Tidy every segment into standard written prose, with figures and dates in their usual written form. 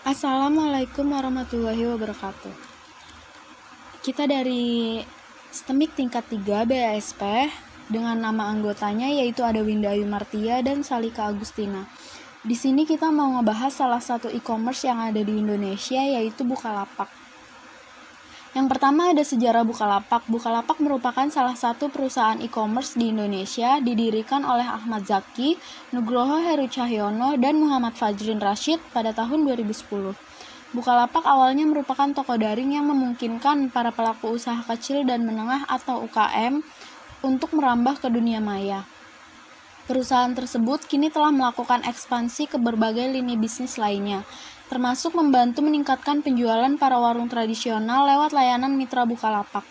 Assalamualaikum warahmatullahi wabarakatuh. Kita dari STEMIK tingkat 3 BASP dengan nama anggotanya yaitu ada Winda Ayu Martia dan Salika Agustina. Di sini kita mau ngebahas salah satu e-commerce yang ada di Indonesia yaitu Bukalapak. Yang pertama ada sejarah Bukalapak. Bukalapak merupakan salah satu perusahaan e-commerce di Indonesia didirikan oleh Ahmad Zaki, Nugroho Heru Cahyono, dan Muhammad Fajrin Rashid pada tahun 2010. Bukalapak awalnya merupakan toko daring yang memungkinkan para pelaku usaha kecil dan menengah atau UKM untuk merambah ke dunia maya. Perusahaan tersebut kini telah melakukan ekspansi ke berbagai lini bisnis lainnya, termasuk membantu meningkatkan penjualan para warung tradisional lewat layanan mitra Bukalapak.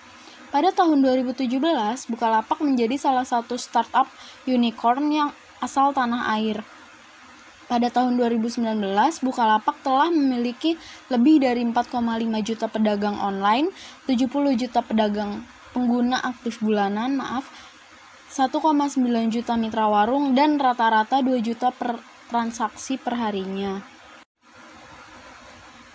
Pada tahun 2017, Bukalapak menjadi salah satu startup unicorn yang asal tanah air. Pada tahun 2019, Bukalapak telah memiliki lebih dari 4,5 juta pedagang online, 70 juta pedagang pengguna aktif bulanan, 1,9 juta mitra warung, dan rata-rata 2 juta per transaksi perharinya.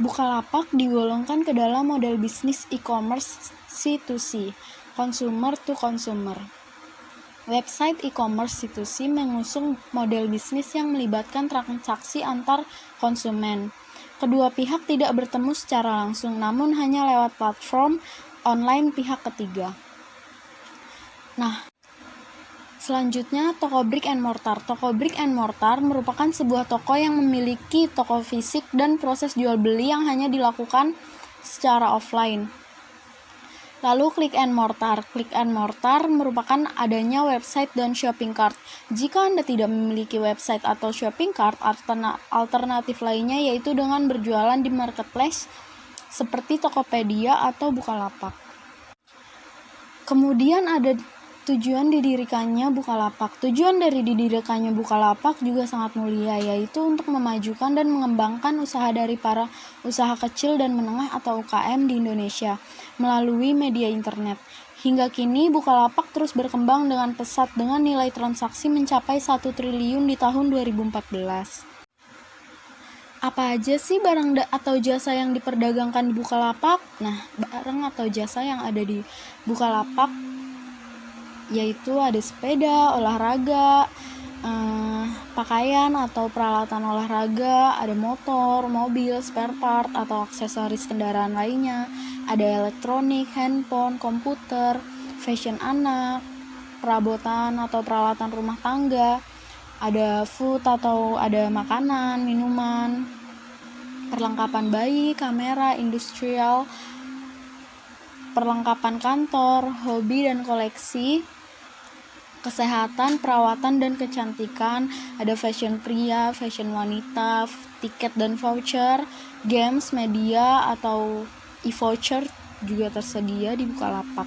Bukalapak digolongkan ke dalam model bisnis e-commerce C2C, consumer to consumer. Website e-commerce C2C mengusung model bisnis yang melibatkan transaksi antar konsumen. Kedua pihak tidak bertemu secara langsung, namun hanya lewat platform online pihak ketiga. Selanjutnya, toko brick and mortar. Toko brick and mortar merupakan sebuah toko yang memiliki toko fisik dan proses jual beli yang hanya dilakukan secara offline. Lalu click and mortar. Click and mortar merupakan adanya website dan shopping cart. Jika Anda tidak memiliki website atau shopping cart, alternatif lainnya yaitu dengan berjualan di marketplace seperti Tokopedia atau Bukalapak. Kemudian ada tujuan didirikannya Bukalapak. Tujuan dari didirikannya Bukalapak juga sangat mulia, yaitu untuk memajukan dan mengembangkan usaha dari para usaha kecil dan menengah atau UKM di Indonesia melalui media internet. Hingga kini Bukalapak terus berkembang dengan pesat dengan nilai transaksi mencapai 1 triliun di tahun 2014. Apa aja sih barang atau jasa yang diperdagangkan di Bukalapak? Barang atau jasa yang ada di Bukalapak yaitu ada sepeda, olahraga, pakaian atau peralatan olahraga, ada motor, mobil, spare part atau aksesoris kendaraan lainnya, ada elektronik, handphone, komputer, fashion anak, perabotan atau peralatan rumah tangga, ada food atau ada makanan, minuman, perlengkapan bayi, kamera, industrial, perlengkapan kantor, hobi dan koleksi, kesehatan, perawatan, dan kecantikan, ada fashion pria, fashion wanita, tiket dan voucher, games, media, atau e-voucher juga tersedia di Bukalapak.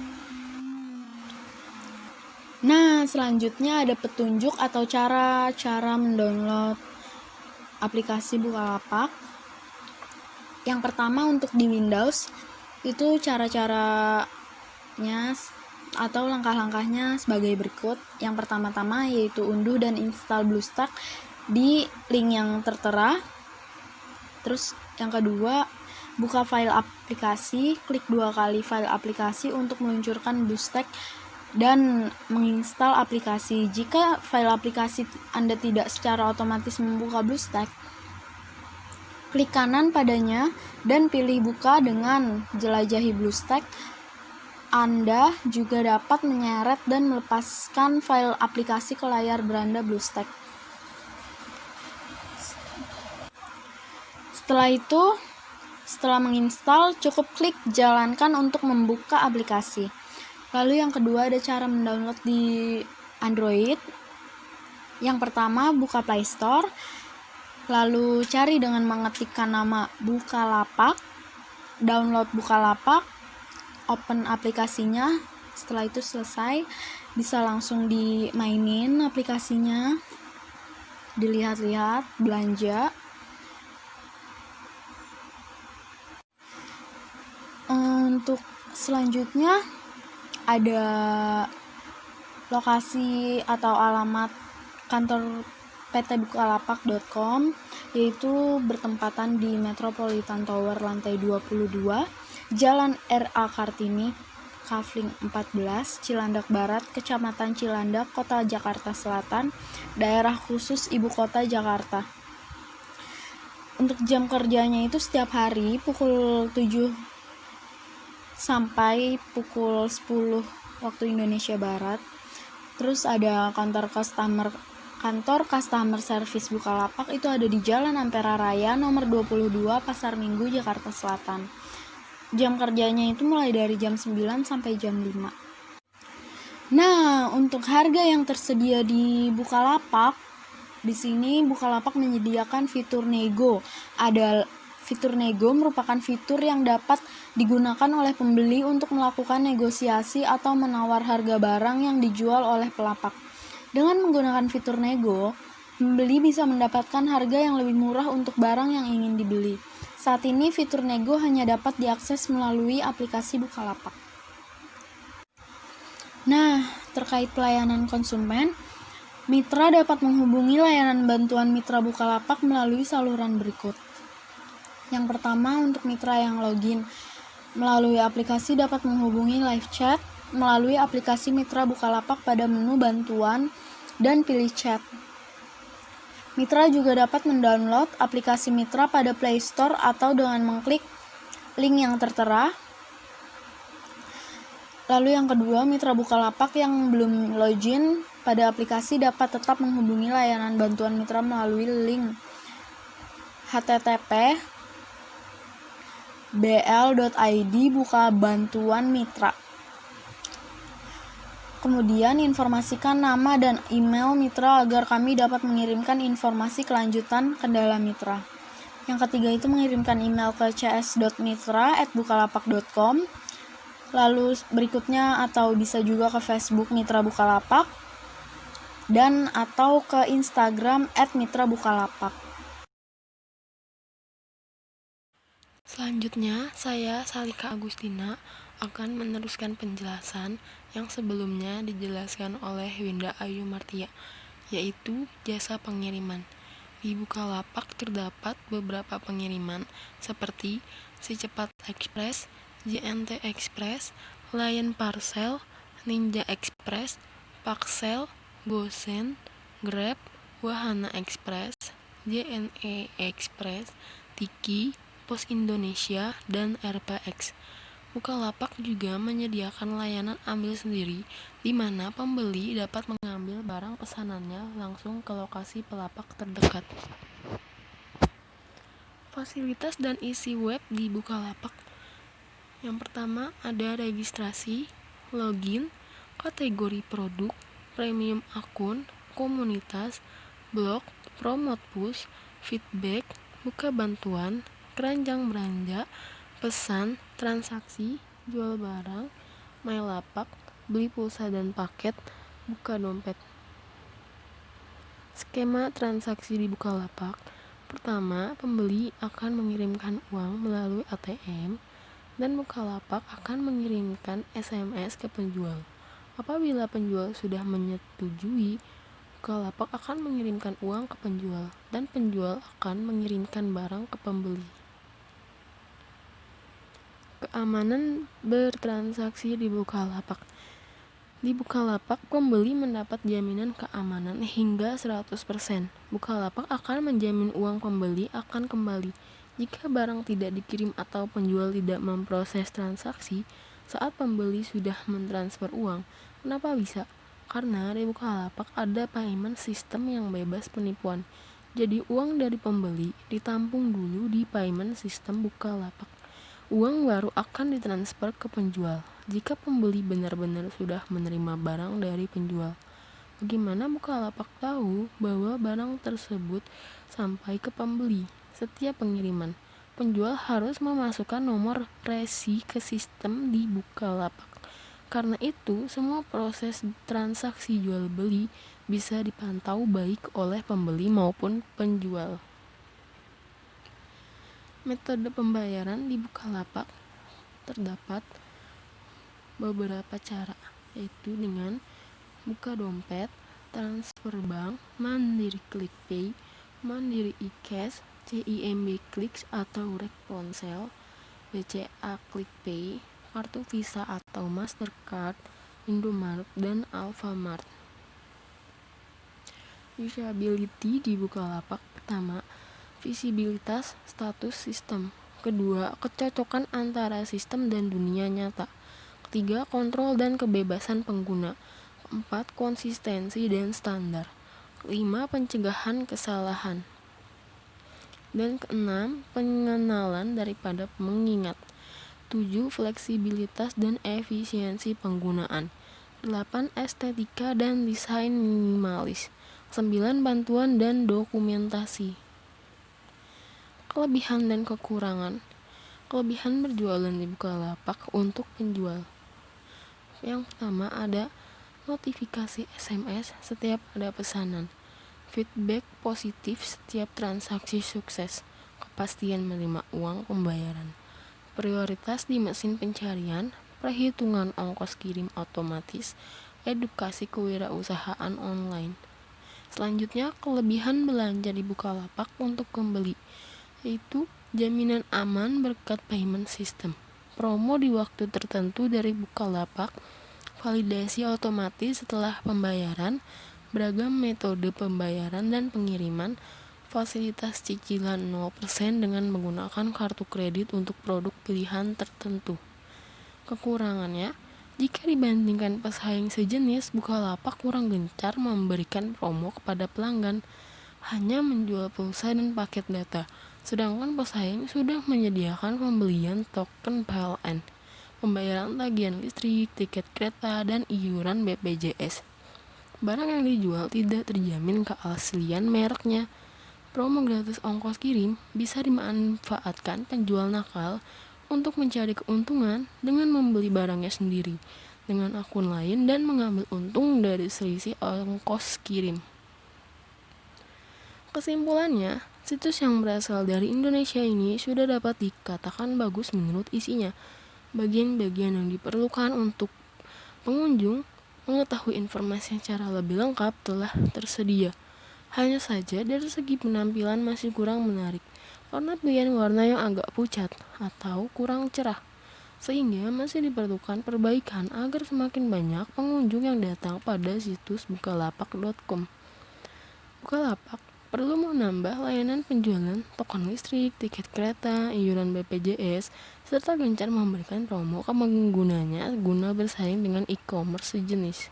Selanjutnya ada petunjuk atau cara mendownload aplikasi Bukalapak. Yang pertama untuk di Windows, itu cara-caranya atau langkah-langkahnya sebagai berikut. Yang pertama-tama yaitu unduh dan install BlueStack di link yang tertera. Terus yang kedua, buka file aplikasi, klik 2 kali file aplikasi untuk meluncurkan BlueStack dan menginstal aplikasi. Jika file aplikasi Anda tidak secara otomatis membuka BlueStack, klik kanan padanya dan pilih buka dengan jelajahi BlueStack. Anda juga dapat menyeret dan melepaskan file aplikasi ke layar beranda BlueStack. Setelah menginstal, cukup klik jalankan untuk membuka aplikasi. Lalu yang kedua ada cara mendownload di Android. Yang pertama, buka Play Store, lalu cari dengan mengetikkan nama Bukalapak, download Bukalapak, open aplikasinya. Setelah itu selesai, bisa langsung dimainin aplikasinya, dilihat-lihat, belanja. Untuk selanjutnya ada lokasi atau alamat kantor pt.bukalapak.com, yaitu bertempatan di Metropolitan Tower lantai 22, Jalan R.A. Kartini, Kavling 14, Cilandak Barat, Kecamatan Cilandak, Kota Jakarta Selatan, Daerah Khusus Ibu Kota Jakarta. Untuk jam kerjanya itu setiap hari pukul 7 sampai pukul 10 waktu Indonesia Barat. Terus ada kantor customer service Bukalapak itu ada di Jalan Ampera Raya nomor 22 Pasar Minggu Jakarta Selatan. Jam kerjanya itu mulai dari jam 9 sampai jam 5. Nah, untuk harga yang tersedia di Bukalapak, di sini Bukalapak menyediakan fitur nego. Fitur nego merupakan fitur yang dapat digunakan oleh pembeli untuk melakukan negosiasi atau menawar harga barang yang dijual oleh pelapak. Dengan menggunakan fitur nego, pembeli bisa mendapatkan harga yang lebih murah untuk barang yang ingin dibeli. Saat ini fitur nego hanya dapat diakses melalui aplikasi Bukalapak. Nah, terkait pelayanan konsumen, mitra dapat menghubungi layanan bantuan mitra Bukalapak melalui saluran berikut. Yang pertama, untuk mitra yang login melalui aplikasi dapat menghubungi live chat melalui aplikasi mitra Bukalapak pada menu bantuan dan pilih chat. Mitra juga dapat mendownload aplikasi mitra pada Play Store atau dengan mengklik link yang tertera. Lalu yang kedua, mitra Bukalapak yang belum login pada aplikasi dapat tetap menghubungi layanan bantuan mitra melalui link http://bl.id buka bantuan mitra. Kemudian informasikan nama dan email mitra agar kami dapat mengirimkan informasi kelanjutan kendala mitra. Yang ketiga itu mengirimkan email ke cs.mitra@bukalapak.com. Lalu berikutnya atau bisa juga ke Facebook Mitra Bukalapak dan atau ke Instagram @mitrabukalapak. Selanjutnya, saya Salika Agustina akan meneruskan penjelasan yang sebelumnya dijelaskan oleh Winda Ayu Martia, yaitu jasa pengiriman. Di Bukalapak terdapat beberapa pengiriman seperti Secepat Express, JNT Express, Lion Parcel, Ninja Express, Paxel, Gosen, Grab, Wahana Express, JNE Express, Tiki, Pos Indonesia, dan RPX. Bukalapak juga menyediakan layanan ambil sendiri, di mana pembeli dapat mengambil barang pesanannya langsung ke lokasi pelapak terdekat. Fasilitas dan isi web di Bukalapak. Yang pertama ada registrasi, login, kategori produk, premium akun, komunitas, blog, promote push, feedback, buka bantuan, keranjang belanja, pesan, transaksi, jual barang, my lapak, beli pulsa dan paket, buka dompet. Skema transaksi di Bukalapak. Pertama, pembeli akan mengirimkan uang melalui ATM dan Bukalapak akan mengirimkan SMS ke penjual. Apabila penjual sudah menyetujui, Bukalapak akan mengirimkan uang ke penjual dan penjual akan mengirimkan barang ke pembeli. Keamanan bertransaksi di Bukalapak. Di Bukalapak, pembeli mendapat jaminan keamanan hingga 100%. Bukalapak akan menjamin uang pembeli akan kembali jika barang tidak dikirim atau penjual tidak memproses transaksi saat pembeli sudah mentransfer uang. Kenapa bisa? Karena di Bukalapak ada payment system yang bebas penipuan. Jadi uang dari pembeli ditampung dulu di payment system Bukalapak. Uang baru akan ditransfer ke penjual jika pembeli benar-benar sudah menerima barang dari penjual. Bagaimana Bukalapak tahu bahwa barang tersebut sampai ke pembeli? Setiap pengiriman, penjual harus memasukkan nomor resi ke sistem di Bukalapak. Karena itu, semua proses transaksi jual beli bisa dipantau baik oleh pembeli maupun penjual. Metode pembayaran di Bukalapak terdapat beberapa cara, yaitu dengan buka dompet, transfer bank, Mandiri ClickPay, Mandiri eCash, CIMB Clicks atau Rek Ponsel, BCA ClickPay, kartu Visa atau Mastercard, Indomaret, dan Alfamart. Usability di Bukalapak. Pertama, visibilitas status sistem. Kedua, kecocokan antara sistem dan dunia nyata. Ketiga, kontrol dan kebebasan pengguna. Keempat, konsistensi dan standar. Kelima, pencegahan kesalahan. Dan keenam, pengenalan daripada mengingat. 7. Fleksibilitas dan efisiensi penggunaan. 8. Estetika dan desain minimalis. 9. Bantuan dan dokumentasi. Kelebihan dan kekurangan. Kelebihan berjualan di Bukalapak untuk penjual. Yang pertama ada notifikasi SMS setiap ada pesanan. Feedback positif setiap transaksi sukses. Kepastian menerima uang pembayaran. Prioritas di mesin pencarian, perhitungan ongkos kirim otomatis, edukasi kewirausahaan online. Selanjutnya, kelebihan belanja di Bukalapak untuk pembeli, yaitu jaminan aman berkat payment system, promo di waktu tertentu dari Bukalapak, validasi otomatis setelah pembayaran, beragam metode pembayaran dan pengiriman, fasilitas cicilan 0% dengan menggunakan kartu kredit untuk produk pilihan tertentu. Kekurangannya, jika dibandingkan pesaing sejenis, Bukalapak kurang gencar memberikan promo kepada pelanggan, hanya menjual pulsa dan paket data, sedangkan pesaing sudah menyediakan pembelian token PLN, pembayaran tagihan listrik, tiket kereta, dan iuran BPJS. Barang yang dijual tidak terjamin keaslian mereknya. Promo gratis ongkos kirim bisa dimanfaatkan penjual nakal untuk mencari keuntungan dengan membeli barangnya sendiri dengan akun lain dan mengambil untung dari selisih ongkos kirim. Kesimpulannya, situs yang berasal dari Indonesia ini sudah dapat dikatakan bagus menurut isinya. Bagian-bagian yang diperlukan untuk pengunjung mengetahui informasi secara lebih lengkap telah tersedia. Hanya saja dari segi penampilan masih kurang menarik karena pilihan warna yang agak pucat atau kurang cerah, sehingga masih diperlukan perbaikan agar semakin banyak pengunjung yang datang pada situs bukalapak.com. Bukalapak perlu menambah layanan penjualan token listrik, tiket kereta, iuran BPJS, serta gencar memberikan promo ke penggunanya guna bersaing dengan e-commerce sejenis.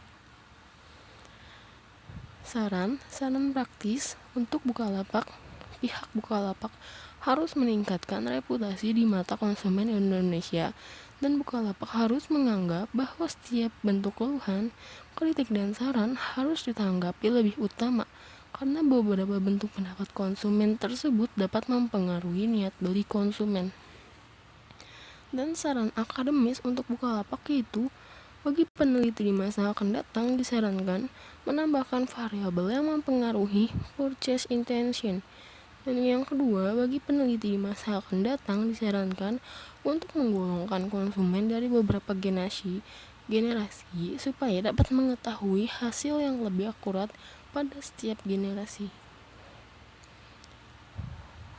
Saran praktis untuk Bukalapak. Pihak Bukalapak harus meningkatkan reputasi di mata konsumen Indonesia, dan Bukalapak harus menganggap bahwa setiap bentuk keluhan, kritik, dan saran harus ditanggapi lebih utama, karena beberapa bentuk pendapat konsumen tersebut dapat mempengaruhi niat beli konsumen. Dan saran akademis untuk Bukalapak itu, bagi peneliti di masa akan datang disarankan menambahkan variabel yang mempengaruhi purchase intention. Dan yang kedua, bagi peneliti di masa akan datang disarankan untuk menggolongkan konsumen dari beberapa generasi supaya dapat mengetahui hasil yang lebih akurat pada setiap generasi.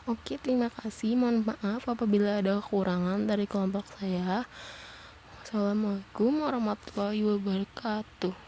Oke, terima kasih. Mohon maaf apabila ada kekurangan dari kelompok saya. Assalamualaikum warahmatullahi wabarakatuh.